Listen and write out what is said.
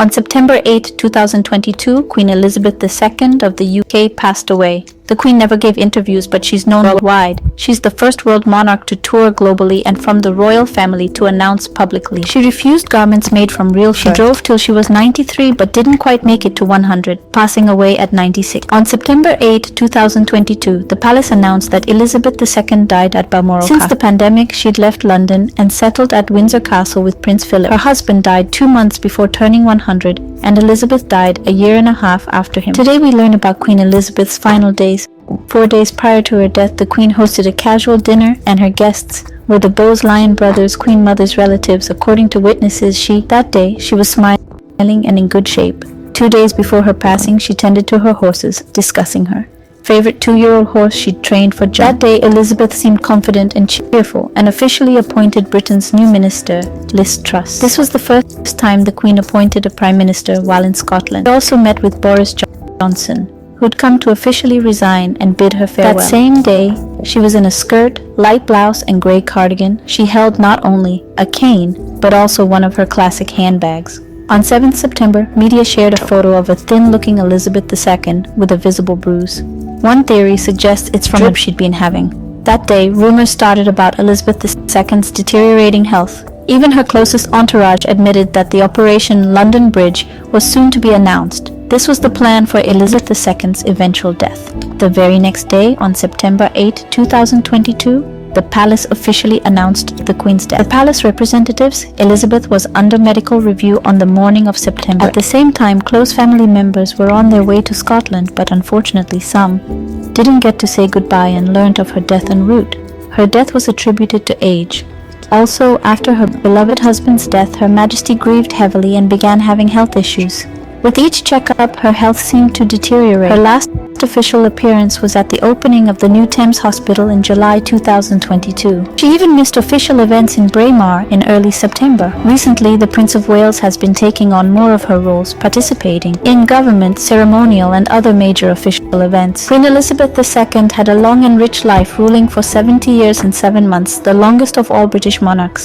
On September 8, 2022, Queen Elizabeth II of the UK passed away. The Queen never gave interviews, but she's known worldwide. She's the first world monarch to tour globally and from the royal family to announce publicly. She refused garments made from real fur. She drove till she was 93 but didn't quite make it to 100, passing away at 96. On September 8, 2022, the palace announced that Elizabeth II died at Balmoral Castle. Since the pandemic, she'd left London and settled at Windsor Castle with Prince Philip. Her husband died 2 months before turning 100, and Elizabeth died a year and a half after him. Today we learn about Queen Elizabeth's final days. 4 days prior to her death, the Queen hosted a casual dinner, and her guests were the Bowes-Lyon brothers, Queen Mother's relatives. According to witnesses, that day she was smiling and in good shape. 2 days before her passing, she tended to her horses, discussing her favorite 2-year-old horse she'd trained for John. That day, Elizabeth seemed confident and cheerful, and officially appointed Britain's new minister, Liz Truss. This was the first time the Queen appointed a Prime Minister while in Scotland. She also met with Boris Johnson, who'd come to officially resign and bid her farewell. That same day, she was in a skirt, light blouse, and grey cardigan. She held not only a cane, but also one of her classic handbags. On 7th September, media shared a photo of a thin-looking Elizabeth II with a visible bruise. One theory suggests it's from drip she'd been having. That day, rumors started about Elizabeth II's deteriorating health. Even her closest entourage admitted that the Operation London Bridge was soon to be announced. This was the plan for Elizabeth II's eventual death. The very next day, on September 8, 2022, the palace officially announced the Queen's death. The palace representatives, Elizabeth was under medical review on the morning of September. At the same time, close family members were on their way to Scotland, but unfortunately some didn't get to say goodbye and learned of her death en route. Her death was attributed to age. Also, after her beloved husband's death, Her Majesty grieved heavily and began having health issues. With each checkup, her health seemed to deteriorate. Her last official appearance was at the opening of the new Thames Hospital in July 2022. She even missed official events in Braemar in early September. Recently, the Prince of Wales has been taking on more of her roles, participating in government, ceremonial, and other major official events. Queen Elizabeth II had a long and rich life, ruling for 70 years and 7 months, the longest of all British monarchs.